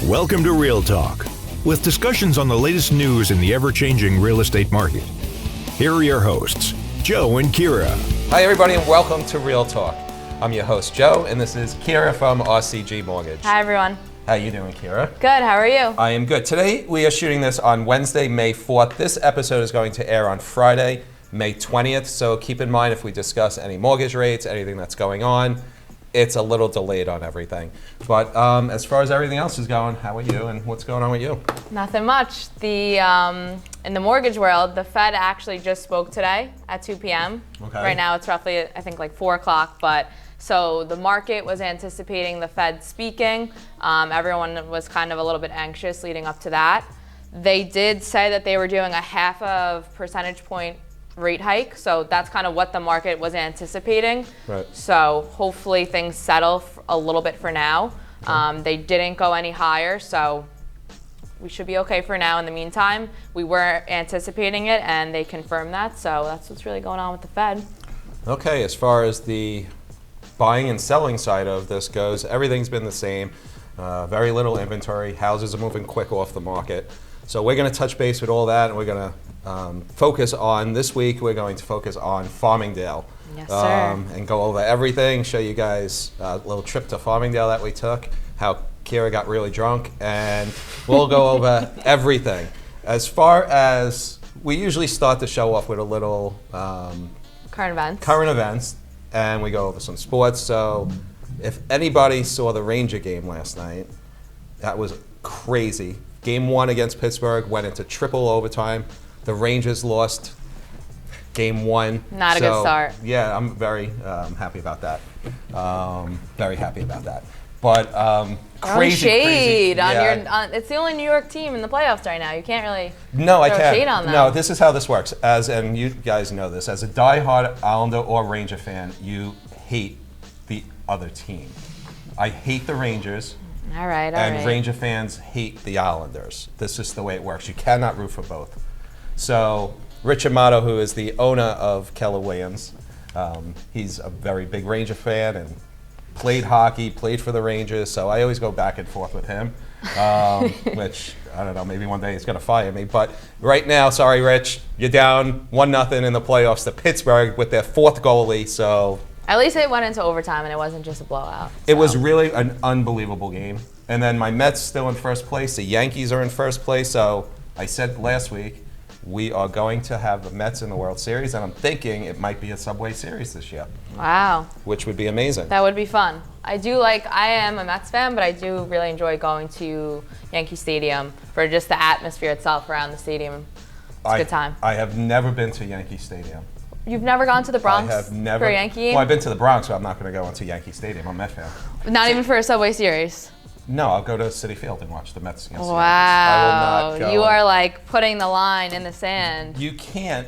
Welcome to Real Talk, with discussions on the latest news in the ever-changing real estate market. Here are your hosts, Joe and Keara. Hi everybody and welcome to Real Talk. I'm your host Joe and this is Keara from RCG Mortgage. Hi everyone. How you doing, Keara? Good, how are you? I am good. Today we are shooting this on Wednesday, May 4th. This episode is going to air on Friday, May 20th. So keep in mind if we discuss any mortgage rates, anything that's going on, it's a little delayed on everything. But as far as everything else is going, how are you and what's going on with you? Nothing much. In the mortgage world, the Fed actually just spoke today at 2 p.m. Okay. Right now it's roughly, I think, like 4 o'clock. But so the market was anticipating the Fed speaking. Everyone was kind of a little bit anxious leading up to that. They did say that they were doing a 0.5 percentage point rate hike, so that's kind of what the market was anticipating. Right. So hopefully things settle a little bit for now. They didn't go any higher, so we should be okay for now. In the meantime, we were anticipating it and they confirmed that, so that's what's really going on with the Fed. Okay, as far as the buying and selling side of this goes, everything's been the same. Very little inventory. Houses are moving quick off the market. So we're going to touch base with all that, and we're going to focus on, this week, we're going to focus on Farmingdale. Yes, sir. And go over everything, show you guys a little trip to Farmingdale that we took, how Keara got really drunk, and we'll go over everything. As far as, we usually start the show off with a little Current events, and we go over some sports. So if anybody saw the Ranger game last night, that was crazy. Game 1 against Pittsburgh went into triple overtime. The Rangers lost game 1. Not a good start. Yeah, I'm very happy about that. Very happy about that. But crazy, shade crazy. on Yeah. it's the only New York team in the playoffs right now. You can't really No, I throw can't. shade on them. No, this is how this works. And you guys know this. As a diehard Islander or Ranger fan, you hate the other team. I hate the Rangers. All right. And Ranger fans hate the Islanders. This is the way it works. You cannot root for both. So Rich Amato, who is the owner of Keller Williams, he's a very big Ranger fan and played hockey, played for the Rangers. So I always go back and forth with him, which, I don't know, maybe one day he's going to fire me. But right now, sorry, Rich, you're down 1-0 in the playoffs to Pittsburgh with their 4th goalie. So at least it went into overtime and it wasn't just a blowout. it was really an unbelievable game. And then my Mets still in first place. The Yankees are in first place. So I said last week, we are going to have the Mets in the World Series, and I'm thinking it might be a Subway Series this year. Wow. Which would be amazing. That would be fun. I am a Mets fan, but I do really enjoy going to Yankee Stadium for just the atmosphere itself around the stadium. It's a good time. I have never been to Yankee Stadium. You've never gone to the Bronx I have never, for a Yankee game? Well, I've been to the Bronx, but I'm not going to go into Yankee Stadium. I'm a Met fan. Not even for a Subway Series? No, I'll go to Citi Field and watch the Mets against the Yankees. Wow. I will not go. You are like putting the line in the sand. You can't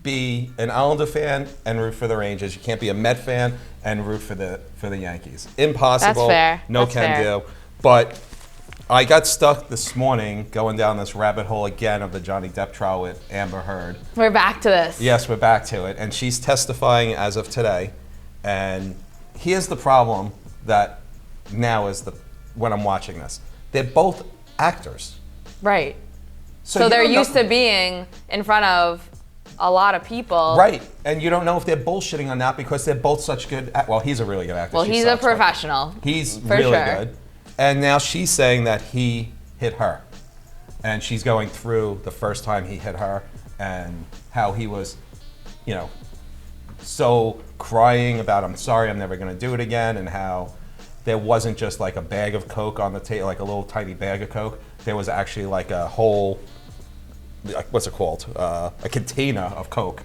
be an Islander fan and root for the Rangers. You can't be a Met fan and root for the Yankees. Impossible. That's fair. No That's can fair. do. But I got stuck this morning going down this rabbit hole again of the Johnny Depp trial with Amber Heard. We're back to this. Yes, we're back to it. And she's testifying as of today. And here's the problem that now is when I'm watching this. They're both actors. Right. So you they're don't know- used to being in front of a lot of people. Right. And you don't know if they're bullshitting or not because they're both such good. Well, he's a really good actor. Well, She he's sucks, a but professional. He's For really sure. good. And now she's saying that he hit her. And she's going through the first time he hit her and how he was, so crying about, I'm sorry, I'm never going to do it again, and how there wasn't just like a bag of Coke on the table, like a little tiny bag of Coke. There was actually like a whole, what's it called? A container of Coke,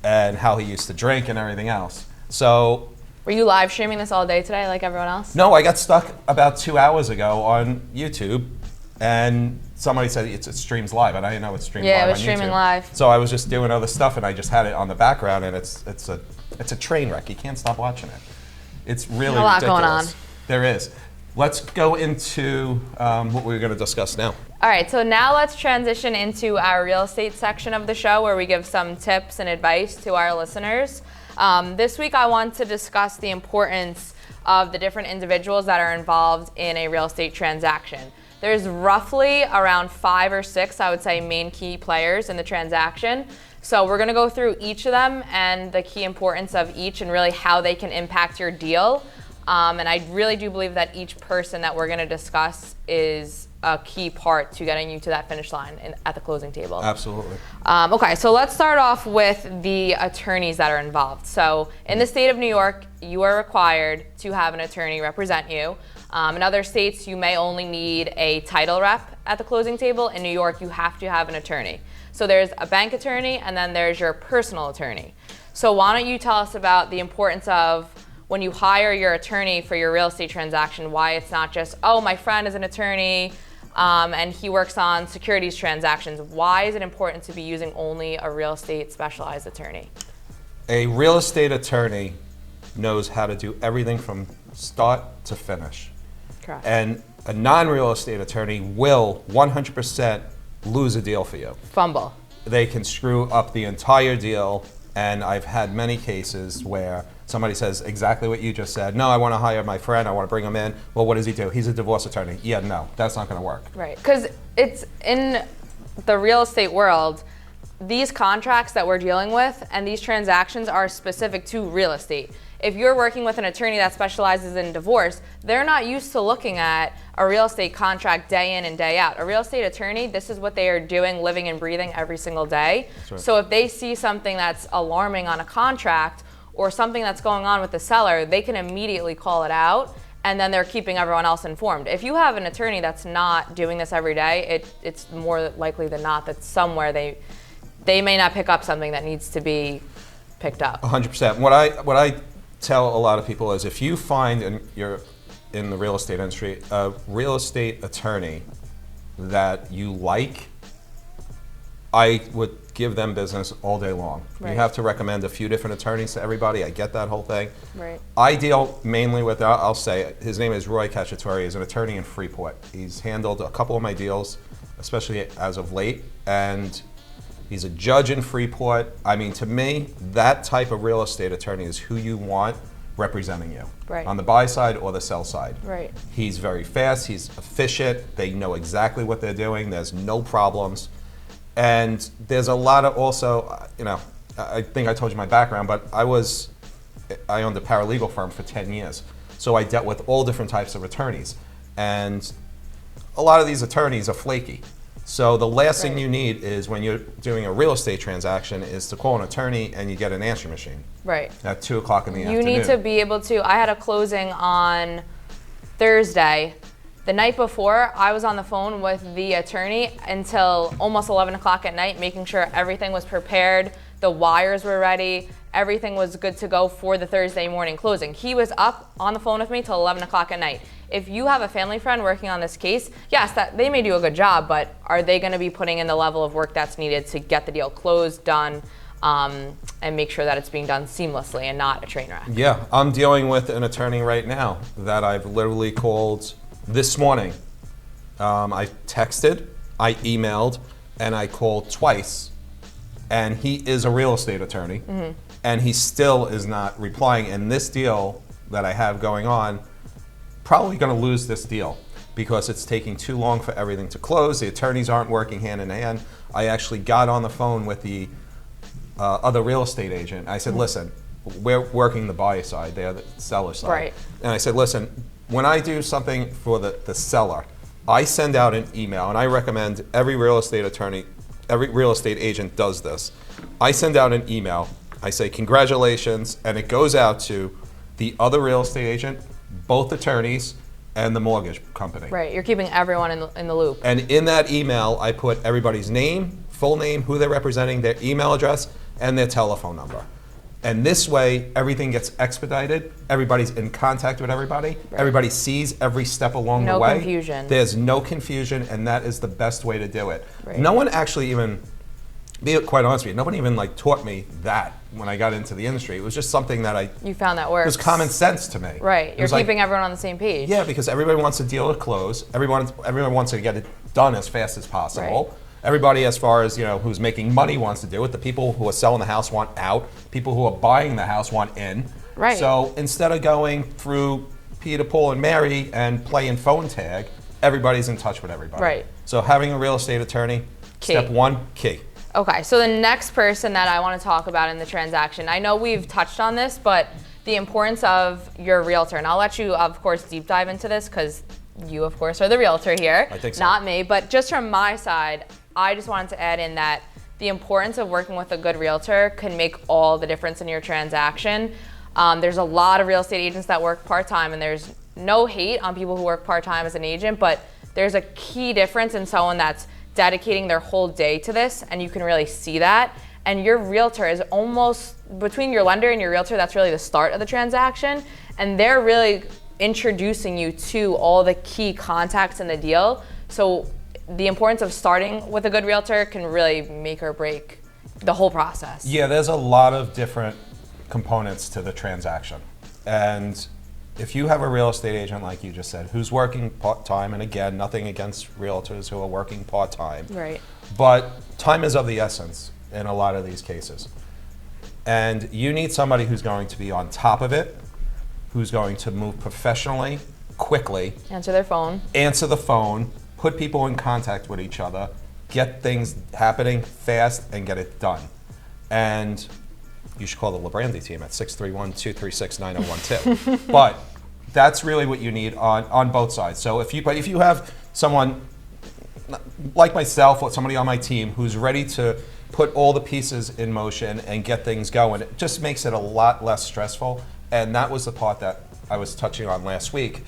and how he used to drink and everything else. So, Were you live streaming this all day today like everyone else? no, I got stuck about 2 hours ago on YouTube, and somebody said it streams live, and I didn't know it streamed live Yeah, on it was streaming YouTube. live. So I was just doing other stuff, and I just had it on the background, and it's a train wreck. You can't stop watching it. It's really A lot ridiculous. going on. There is. Let's go into what we're going to discuss now. All right, so now let's transition into our real estate section of the show where we give some tips and advice to our listeners. This week I want to discuss the importance of the different individuals that are involved in a real estate transaction. There's roughly around 5 or 6, I would say, main key players in the transaction. So we're gonna go through each of them and the key importance of each and really how they can impact your deal. And I really do believe that each person that we're gonna discuss is a key part to getting you to that finish line at the closing table. Absolutely. Okay, so let's start off with the attorneys that are involved. So in the state of New York, you are required to have an attorney represent you. In other states, you may only need a title rep at the closing table. In New York, you have to have an attorney. So there's a bank attorney and then there's your personal attorney. So why don't you tell us about the importance of when you hire your attorney for your real estate transaction, why it's not just, oh, my friend is an attorney, and he works on securities transactions. Why is it important to be using only a real estate specialized attorney? A real estate attorney knows how to do everything from start to finish. Correct. And a non-real estate attorney will 100% lose a deal for you. Fumble. They can screw up the entire deal, and I've had many cases where somebody says exactly what you just said. No, I want to hire my friend. I want to bring him in. Well, what does he do? He's a divorce attorney. Yeah, no, that's not going to work. Right, because it's in the real estate world, these contracts that we're dealing with and these transactions are specific to real estate. If you're working with an attorney that specializes in divorce, they're not used to looking at a real estate contract day in and day out. A real estate attorney, this is what they are doing, living and breathing every single day. Right. So if they see something that's alarming on a contract or something that's going on with the seller, they can immediately call it out, and then they're keeping everyone else informed. If you have an attorney that's not doing this every day, it's more likely than not that somewhere they may not pick up something that needs to be picked up. 100%. What I tell a lot of people is if you find you're in the real estate industry a real estate attorney that you like, I would give them business all day long. Right. You have to recommend a few different attorneys to everybody. I get that whole thing. Right. I deal mainly with, I'll say, his name is Roy Cacciatore. He's an attorney in Freeport. He's handled a couple of my deals, especially as of late, and he's a judge in Freeport. I mean, to me, that type of real estate attorney is who you want representing you. Right. On the buy side or the sell side. Right. He's very fast, he's efficient, they know exactly what they're doing, there's no problems. And there's a lot of also, I think I told you my background, but I owned a paralegal firm for 10 years. So I dealt with all different types of attorneys. And a lot of these attorneys are flaky. So the last thing you need is when you're doing a real estate transaction is to call an attorney and you get an answering machine. Right. At 2 o'clock in the afternoon. You need to be able to, I had a closing on Thursday. The night before, I was on the phone with the attorney until almost 11 o'clock at night, making sure everything was prepared, the wires were ready, everything was good to go for the Thursday morning closing. He was up on the phone with me till 11 o'clock at night. If you have a family friend working on this case, yes, that they may do a good job, but are they going to be putting in the level of work that's needed to get the deal closed, done, and make sure that it's being done seamlessly and not a train wreck? Yeah, I'm dealing with an attorney right now that I've literally called this morning. I texted, I emailed, and I called twice. And he is a real estate attorney, and he still is not replying. And this deal that I have going on, probably going to lose this deal because it's taking too long for everything to close. The attorneys aren't working hand in hand. I actually got on the phone with the other real estate agent. I said, listen, we're working the buyer side, they're the seller side. Right. And I said, listen, when I do something for the seller, I send out an email, and I recommend every real estate attorney, every real estate agent does this. I send out an email, I say congratulations, and it goes out to the other real estate agent, both attorneys, and the mortgage company. Right, you're keeping everyone in the loop. And in that email, I put everybody's name, full name, who they're representing, their email address, and their telephone number. And this way, everything gets expedited. Everybody's in contact with everybody. Right. Everybody sees every step along the way. No confusion. There's no confusion, and that is the best way to do it. Right. No one actually even, be quite honest with you, nobody even taught me that when I got into the industry. It was just something that you found that works. It was common sense to me. Right, you're keeping everyone on the same page. Yeah, because everybody wants the deal to close. Everyone wants to get it done as fast as possible. Right. Everybody, as far as who's making money, wants to do it. The people who are selling the house want out. People who are buying the house want in. Right. So instead of going through Peter, Paul, and Mary and playing phone tag, everybody's in touch with everybody. Right. So having a real estate attorney, Key. step one, key. Okay, so the next person that I want to talk about in the transaction, I know we've touched on this, but the importance of your realtor. And I'll let you, of course, deep dive into this because you, of course, are the realtor here. I think so. Not me, but just from my side, I just wanted to add in that the importance of working with a good realtor can make all the difference in your transaction. There's a lot of real estate agents that work part-time, and there's no hate on people who work part-time as an agent, but there's a key difference in someone that's dedicating their whole day to this, and you can really see that. And your realtor is almost, between your lender and your realtor, that's really the start of the transaction, and they're really introducing you to all the key contacts in the deal. So the importance of starting with a good realtor can really make or break the whole process. Yeah, there's a lot of different components to the transaction. And if you have a real estate agent, like you just said, who's working part-time, and again, nothing against realtors who are working part-time, Right. but time is of the essence in a lot of these cases. And you need somebody who's going to be on top of it, who's going to move professionally, quickly, Answer their phone. answer the phone, put people in contact with each other, get things happening fast, and get it done. And you should call the Labrandi team at 631-236-9012. But that's really what you need on both sides. So if you have someone like myself or somebody on my team who's ready to put all the pieces in motion and get things going, it just makes it a lot less stressful. And that was the part that I was touching on last week,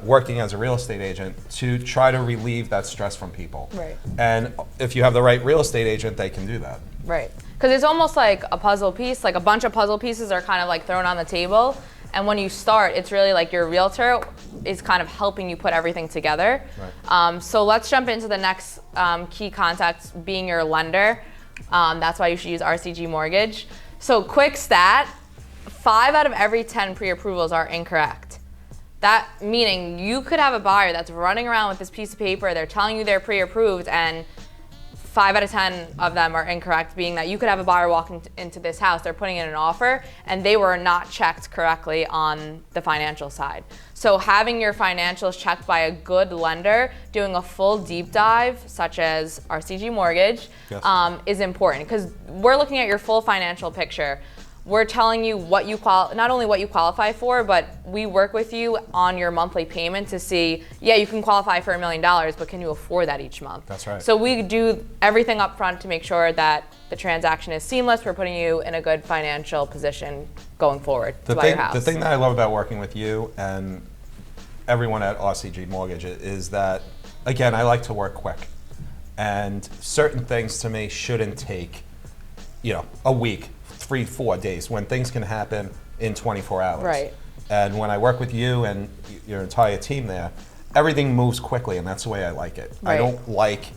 working as a real estate agent to try to relieve that stress from people. Right. And if you have the right real estate agent, they can do that. Right. Because it's almost like a puzzle piece, like a bunch of puzzle pieces are kind of like thrown on the table. And when you start, it's really like your realtor is kind of helping you put everything together. Right. So let's jump into the next key contact, being your lender. That's why you should use RCG Mortgage. So quick stat, 5 out of every 10 pre-approvals are incorrect. That meaning you could have a buyer that's running around with this piece of paper, they're telling you they're pre-approved, and 5 out of 10 of them are incorrect, being that you could have a buyer walking into this house, they're putting in an offer, and they were not checked correctly on the financial side. So having your financials checked by a good lender, doing a full deep dive, such as RCG Mortgage, Yes. is important, because we're looking at your full financial picture. We're telling you what you not only what you qualify for, but we work with you on your monthly payment to see, yeah, you can qualify for $1 million, but can you afford that each month? That's right. So we do everything up front to make sure that the transaction is seamless. We're putting you in a good financial position going forward to buy your house. The thing that I love about working with you and everyone at RCG Mortgage is that, again, I like to work quick. And certain things to me shouldn't take, a week, 3-4 days, when things can happen in 24 hours. Right. And when I work with you and your entire team there, everything moves quickly, and that's the way I like it. Right. I don't like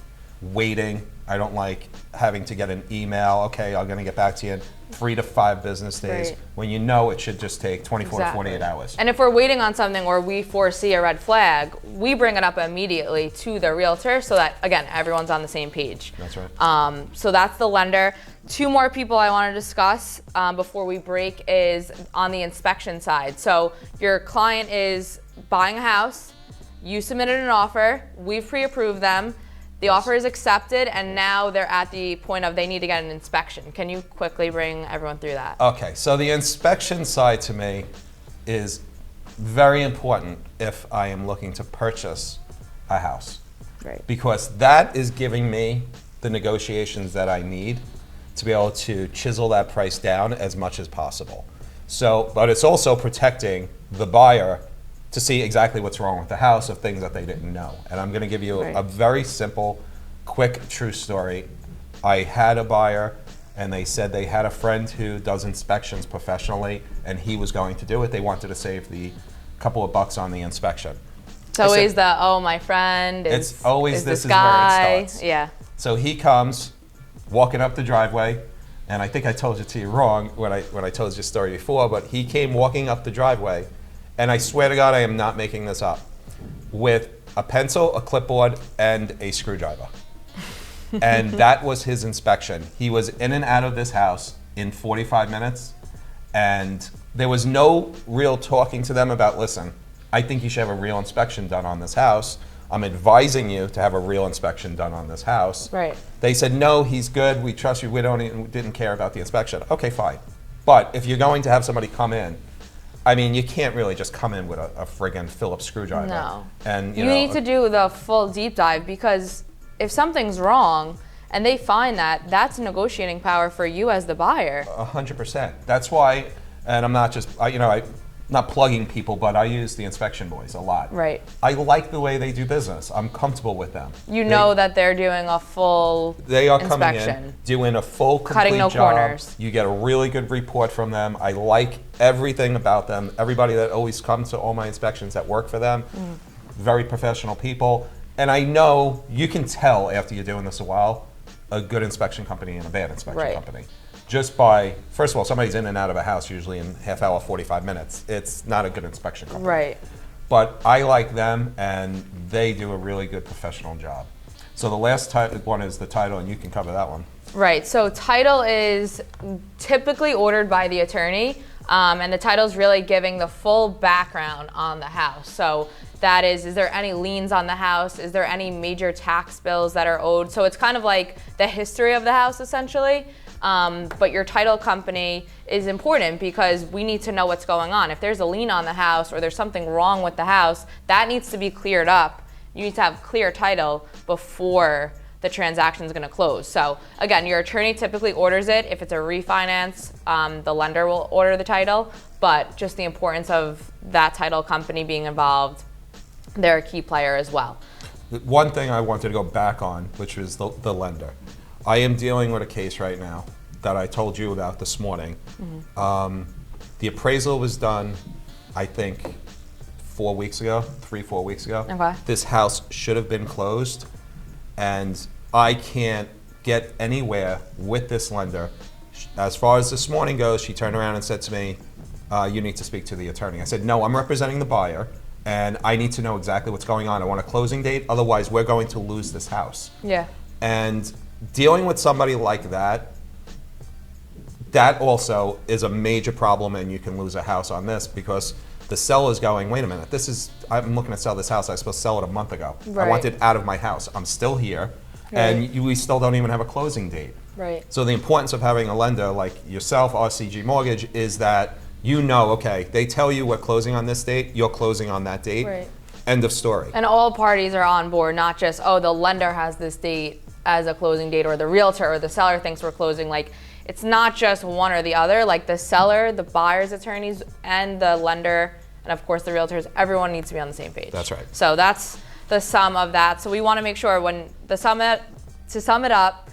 waiting. I don't like having to get an email, okay, I'm gonna get back to you in 3 to 5 business days, Right. when you know it should just take 24 to 48 hours. And if we're waiting on something or we foresee a red flag, we bring it up immediately to the realtor so that, again, everyone's on the same page. That's right. So that's the lender. 2 more people I want to discuss before we break is on the inspection side. So your client is buying a house, you submitted an offer, we've pre-approved them, the offer is accepted, and now they're at the point of they need to get an inspection. Can you quickly bring everyone through that? Okay, so the inspection side to me is very important if I am looking to purchase a house. Right. Because that is giving me the negotiations that I need to be able to chisel that price down as much as possible. So, but it's also protecting the buyer to see exactly what's wrong with the house of things that they didn't know. And I'm gonna give you Right. a very simple, quick, true story. I had a buyer and they said they had a friend who does inspections professionally and he was going to do it. They wanted to save the couple of bucks on the inspection. It's always my friend is, It's always is this this is where it guy. starts. Yeah. So he comes walking up the driveway, and I think I told it to you wrong when I told your story before, but he came walking up the driveway, and I swear to God I am not making this up, with a pencil, a clipboard, and a screwdriver. And that was his inspection. He was in and out of this house in 45 minutes, and there was no real talking to them about, listen, I think you should have a real inspection done on this house, I'm advising you to have a real inspection done on this house. Right. They said, no, he's good, we trust you, we didn't care about the inspection. Okay, fine. But if you're going to have somebody come in, I mean, you can't really just come in with a friggin' Phillips screwdriver. No. And You need to do the full deep dive, because if something's wrong and they find that, that's negotiating power for you as the buyer. 100%. That's why, and I'm not just, I'm not plugging people, but I use the inspection boys a lot. Right. I like the way they do business. I'm comfortable with them. You know that they're doing a full They are inspection. coming in, doing a full, complete Cutting no job. corners. You get a really good report from them. I like everything about them. Everybody that always comes to all my inspections that work for them, very professional people. And I know you can tell after you're doing this a while, a good inspection company and a bad inspection company. Just by, first of all, somebody's in and out of a house usually in half hour, 45 minutes. It's not a good inspection company. Right. But I like them, and they do a really good professional job. So the last one is the title, and you can cover that one. Right. So title is typically ordered by the attorney, and the title is really giving the full background on the house. So that is there any liens on the house? Is there any major tax bills that are owed? So it's kind of like the history of the house, essentially. But your title company is important because we need to know what's going on. If there's a lien on the house or there's something wrong with the house, that needs to be cleared up. You need to have clear title before the transaction is going to close. So again, your attorney typically orders it. If it's a refinance, the lender will order the title, but just the importance of that title company being involved, they're a key player as well. One thing I wanted to go back on, which was the lender. I am dealing with a case right now that I told you about this morning. The appraisal was done, I think, 4 weeks ago, 3-4 weeks ago. Okay. This house should have been closed, and I can't get anywhere with this lender. As far as this morning goes, she turned around and said to me, you need to speak to the attorney. I said, no, I'm representing the buyer, and I need to know exactly what's going on. I want a closing date, otherwise we're going to lose this house. Yeah. And dealing with somebody like that, that also is a major problem, and you can lose a house on this because the seller's going, wait a minute, I'm looking to sell this house, I was supposed to sell it a month ago. Right. I want it out of my house. I'm still here, and we still don't even have a closing date. Right. So the importance of having a lender like yourself, RCG Mortgage, is that okay, they tell you we're closing on this date, you're closing on that date. Right. End of story. And all parties are on board, not just, the lender has this date as a closing date, or the realtor or the seller thinks we're closing. Like, it's not just one or the other. Like, the seller, the buyer's attorneys, and the lender, and of course the realtors, everyone needs to be on the same page. That's right. So that's the sum of that. So we want to make sure to sum it up,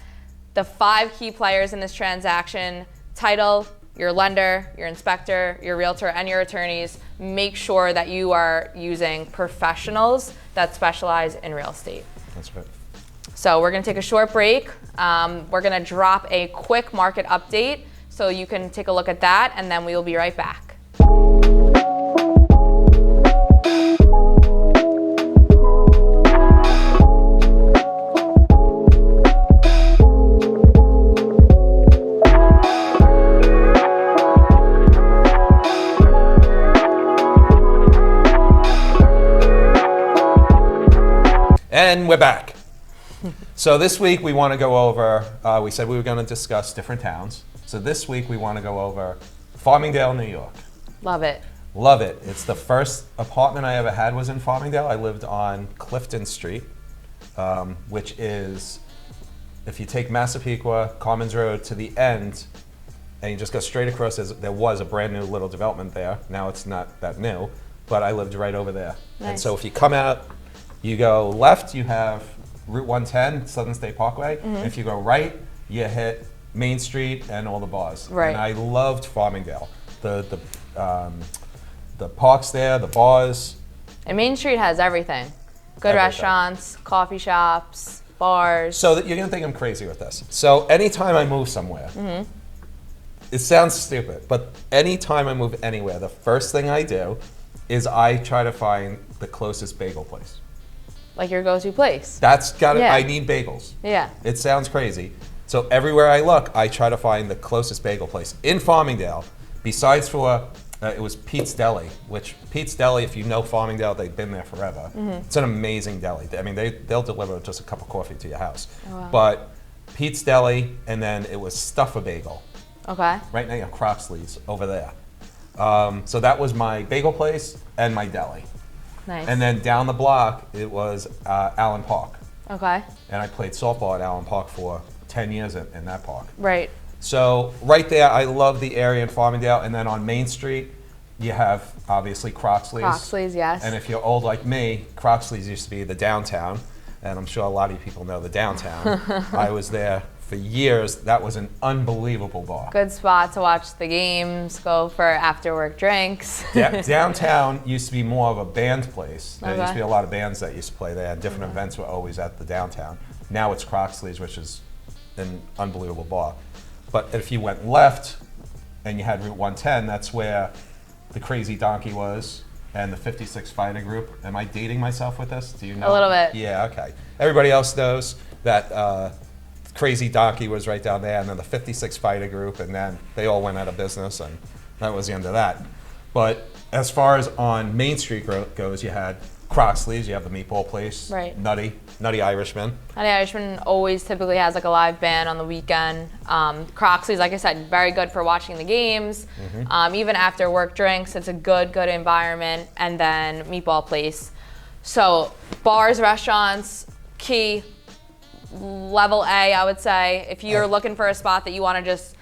the 5 key players in this transaction: title, your lender, your inspector, your realtor, and your attorneys. Make sure that you are using professionals that specialize in real estate. That's right. So we're going to take a short break. We're going to drop a quick market update so you can take a look at that, and then we will be right back. And we're back. So this week we want to go over, we said we were going to discuss different towns. So this week we want to go over Farmingdale, New York. Love it. Love it. It's the first apartment I ever had was in Farmingdale. I lived on Clifton Street, which is, if you take Massapequa, Commons Road to the end, and you just go straight across, there was a brand new little development there. Now it's not that new, but I lived right over there. Nice. And so if you come out, you go left, you have Route 110, Southern State Parkway. If you go right, you hit Main Street and all the bars. Right. And I loved Farmingdale. The parks there, the bars. And Main Street has everything. Good Everything. restaurants, coffee shops, bars. So you're gonna think I'm crazy with this. So anytime I move somewhere, it sounds stupid, but anytime I move anywhere, the first thing I do is I try to find the closest bagel place. Like your go-to place. That's got it. Yeah. I need bagels. Yeah. It sounds crazy. So everywhere I look, I try to find the closest bagel place in Farmingdale. Besides for It was Pete's Deli, which Pete's Deli, if you know Farmingdale, they've been there forever. It's an amazing deli. I mean, they'll deliver just a cup of coffee to your house. Oh, wow. But Pete's Deli, and then it was Stuff-A-Bagel. Okay. Right now you have Croxley's over there. So that was my bagel place and my deli. Nice. And then down the block, it was Allen Park. Okay. And I played softball at Allen Park for 10 years in that park. Right. So right there, I love the area in Farmingdale. And then on Main Street, you have obviously Croxley's. Croxley's, yes. And if you're old like me, Croxley's used to be the downtown. And I'm sure a lot of you people know the downtown. I was there for years. That was an unbelievable bar. Good spot to watch the games, go for after work drinks. Downtown used to be more of a band place. There used to Okay. be a lot of bands that used to play there, and different events were always at the downtown. Now it's Croxley's, which is an unbelievable bar. But if you went left and you had Route 110, that's where the Crazy Donkey was and the 56 Fighter Group. Am I dating myself with this? Do you know? A little bit. Yeah, okay. Everybody else knows that Crazy Donkey was right down there, and then the 56 Fighter Group, and then they all went out of business, and that was the end of that. But as far as on Main Street goes, you had Croxley's, you have the meatball place, Right. Nutty Irishman. Honey Irishman always typically has like a live band on the weekend. Croxley's, like I said, very good for watching the games. Even after work drinks, it's a good environment. And then Meatball Place. So bars, restaurants, key, level A, I would say. If you're looking for a spot that you want to just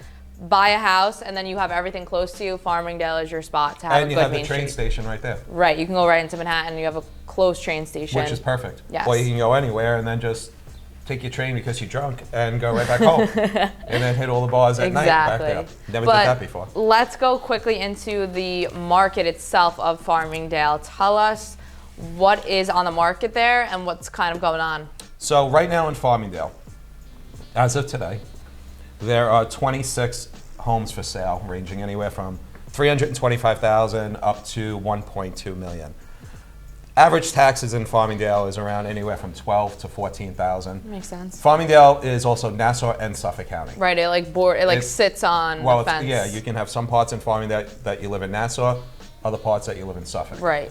buy a house and then you have everything close to you, Farmingdale is your spot to have And a you good have the Main train Street. station right there, Right, you can go right into Manhattan. You have a close train station. which is perfect. Yes. Or you can go anywhere and then just take your train because you're drunk and go right back home. And then hit all the bars at night back there. Never But did that before. let's go quickly into the market itself of Farmingdale. Tell us what is on the market there and what's kind of going on. So right now in Farmingdale, as of today, there are 26 homes for sale, ranging anywhere from $325,000 up to $1.2 million. Average taxes in Farmingdale is around anywhere from $12,000 to $14,000. Makes sense. Farmingdale is also Nassau and Suffolk County. Right, it It's- sits on Well, the fence. yeah, you can have some parts in Farmingdale that you live in Nassau, other parts that you live in Suffolk. Right.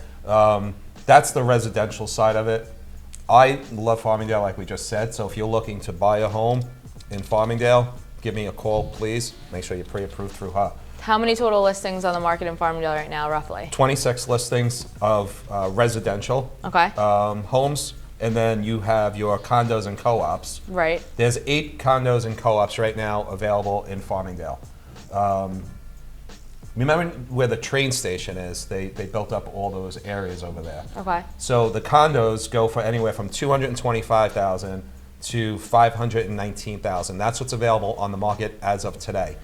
That's the residential side of it. I love Farmingdale, like we just said. So if you're looking to buy a home in Farmingdale, give me a call, please. Make sure you're pre-approved through her. How many total listings on the market in Farmingdale right now, roughly? 26 listings of residential Okay. homes, and then you have your condos and co-ops. Right. There's 8 condos and co-ops right now available in Farmingdale. Remember where the train station is? They built up all those areas over there. Okay. So the condos go for anywhere from $225,000 to $519,000. That's what's available on the market as of today.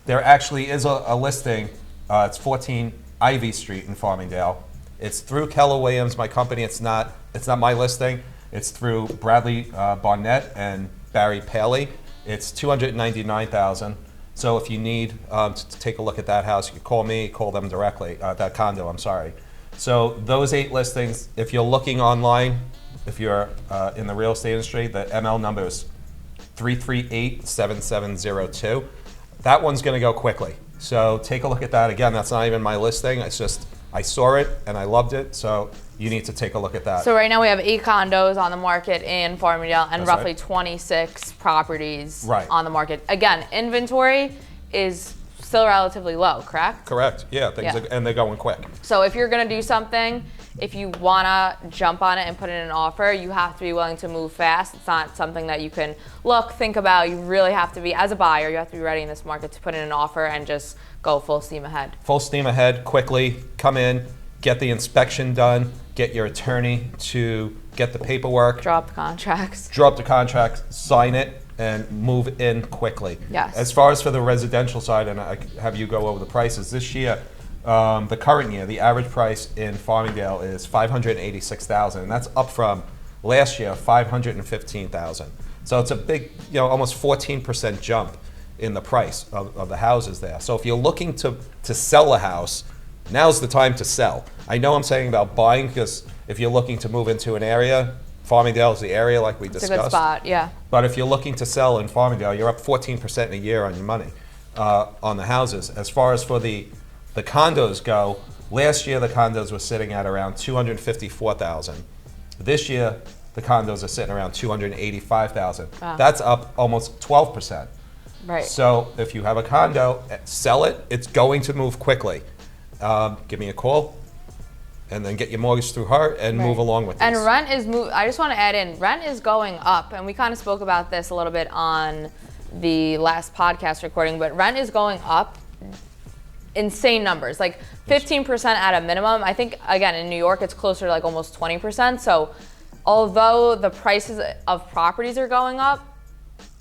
There actually is a listing. It's 14 Ivy Street in Farmingdale. It's through Keller Williams, my company. It's not my listing. It's through Bradley Barnett and Barry Paley. It's $299,000. So if you need to take a look at that house, you can call me, call them directly, that condo, I'm sorry. So those 8 listings, if you're looking online, if you're in the real estate industry, the ML number is 338-7702. That one's gonna go quickly. So take a look at that. Again, that's not even my listing. It's just, I saw it and I loved it. So you need to take a look at that. So right now we have 8 condos on the market in Farmingdale and That's roughly right. 26 properties Right. on the market. Again, inventory is still relatively low, correct? Correct, yeah, and they're going quick. So if you're gonna do something, if you wanna jump on it and put in an offer, you have to be willing to move fast. It's not something that you can think about. You really have to be, as a buyer, you have to be ready in this market to put in an offer and just go full steam ahead. Full steam ahead, quickly, come in, get the inspection done, get your attorney to get the paperwork, Drop the contracts. draw up the contract, sign it, and move in quickly. Yes. As far as for the residential side, and I have you go over the prices, this year, the current year, the average price in Farmingdale is $586,000, and that's up from last year, $515,000. So it's a big, almost 14% jump in the price of the houses there. So if you're looking to sell a house, now's the time to sell. I know I'm saying about buying because if you're looking to move into an area, Farmingdale is the area like we discussed. It's a good spot, yeah. But if you're looking to sell in Farmingdale, you're up 14% in a year on your money on the houses. As far as for the The condos go. Last year, the condos were sitting at around 254,000. This year, the condos are sitting around 285,000. That's up almost 12%. Right. So if you have a condo, sell it. It's going to move quickly. Give me a call, and then get your mortgage through her and move along with this. And rent is I just want to add in, rent is going up, and we kind of spoke about this a little bit on the last podcast recording, but rent is going up insane numbers, like 15% at a minimum. I think, again, in New York, it's closer to like almost 20%. So although the prices of properties are going up,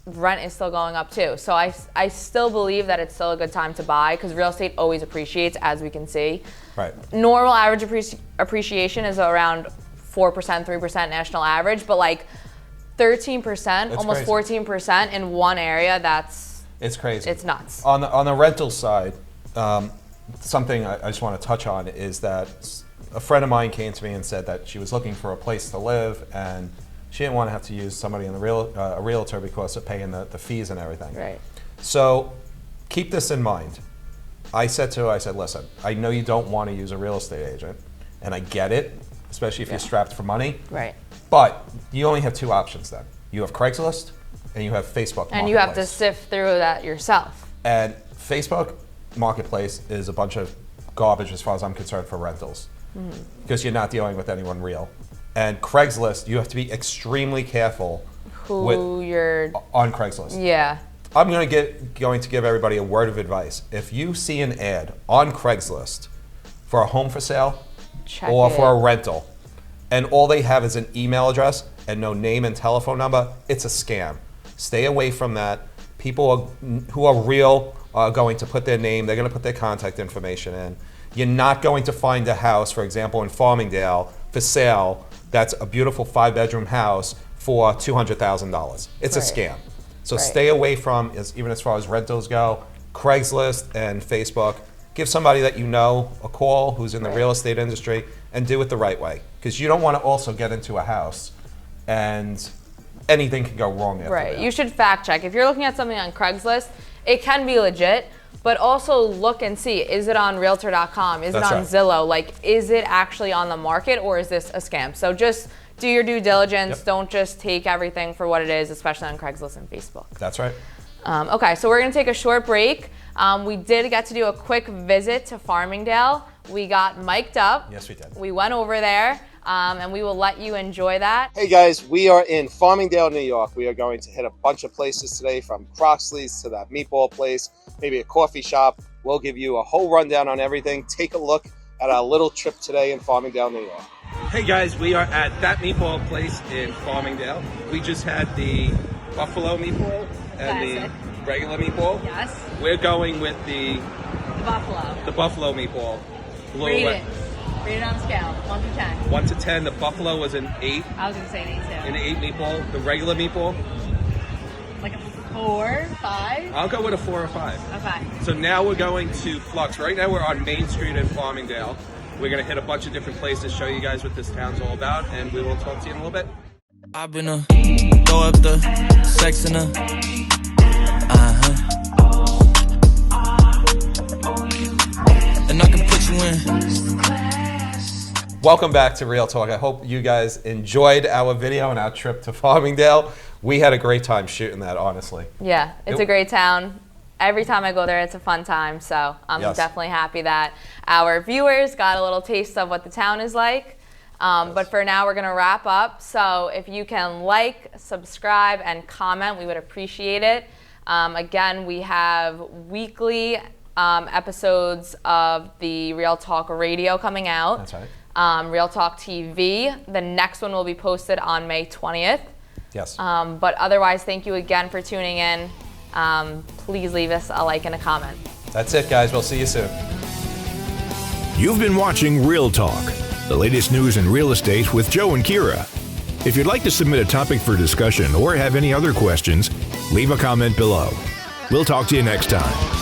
rent is still going up too. So I still believe that it's still a good time to buy because real estate always appreciates, as we can see. Right. Normal average appreciation is around 4%, 3% national average, but like 13%, almost crazy. 14% in one area, it's crazy. It's nuts. On the rental side, something I just want to touch on is that a friend of mine came to me and said that she was looking for a place to live, and she didn't want to have to use somebody in the a realtor because of paying the fees and everything. Right. So keep this in mind. I said to her, listen, I know you don't want to use a real estate agent, and I get it, especially if you're strapped for money. Right. But you only have two options then. You have Craigslist and you have Facebook And you have to sift through that yourself. And Facebook Marketplace is a bunch of garbage as far as I'm concerned for rentals because you're not dealing with anyone real. And Craigslist, you have to be extremely careful you're on Craigslist. Yeah. I'm going to give everybody a word of advice. If you see an ad on Craigslist for a home for sale or for a rental, and all they have is an email address and no name and telephone number, it's a scam. Stay away from that. People who are real are going to put their name, they're going to put their contact information in. You're not going to find a house, for example, in Farmingdale for sale that's a beautiful 5-bedroom house for $200,000. It's a scam. So stay away from, even as far as rentals go, Craigslist and Facebook. Give somebody that you know a call who's in the real estate industry and do it the right way. Because you don't want to also get into a house and anything can go wrong after that. You should fact check. If you're looking at something on Craigslist, it can be legit, but also look and see, is it on realtor.com? Is it on Zillow? Like, is it actually on the market or is this a scam? So just do your due diligence. Don't just take everything for what it is, especially on Craigslist and Facebook. That's right. Okay, so we're going to take a short break. We did get to do a quick visit to Farmingdale. We got mic'd up. Yes, we did. We went over there, and we will let you enjoy that. Hey guys, we are in Farmingdale, New York. We are going to hit a bunch of places today, from Croxley's to that meatball place, maybe a coffee shop. We'll give you a whole rundown on everything. Take a look at our little trip today in Farmingdale, New York. Hey guys, we are at that meatball place in Farmingdale. We just had the buffalo meatball and the regular meatball. Yes. We're going with the buffalo. The buffalo meatball. Rate it. Rate it on a scale, 1 to 10. 1 to 10. The buffalo was an 8. I was going to say an 8 too. An 8 meatball. The regular meatball? Like a 4, 5? I'll go with a 4 or 5. Okay. So now we're going to Flux. Right now we're on Main Street in Farmingdale. We're going to hit a bunch of different places, show you guys what this town's all about, and we will talk to you in a little bit. I've been throw up the sex in and I can put you in. Welcome back to Real Talk. I hope you guys enjoyed our video and our trip to Farmingdale. We had a great time shooting that, honestly. Yeah, it's a great town. Every time I go there, it's a fun time. So I'm definitely happy that our viewers got a little taste of what the town is like. But for now, we're going to wrap up. So if you can like, subscribe, and comment, we would appreciate it. Again, we have weekly episodes of the Real Talk Radio coming out. That's right. Real Talk TV. The next one will be posted on May 20th. Yes. But otherwise, thank you again for tuning in. Please leave us a like and a comment. That's it, guys. We'll see you soon. You've been watching Real Talk, the latest news in real estate with Joe and Keara. If you'd like to submit a topic for discussion or have any other questions, leave a comment below. We'll talk to you next time.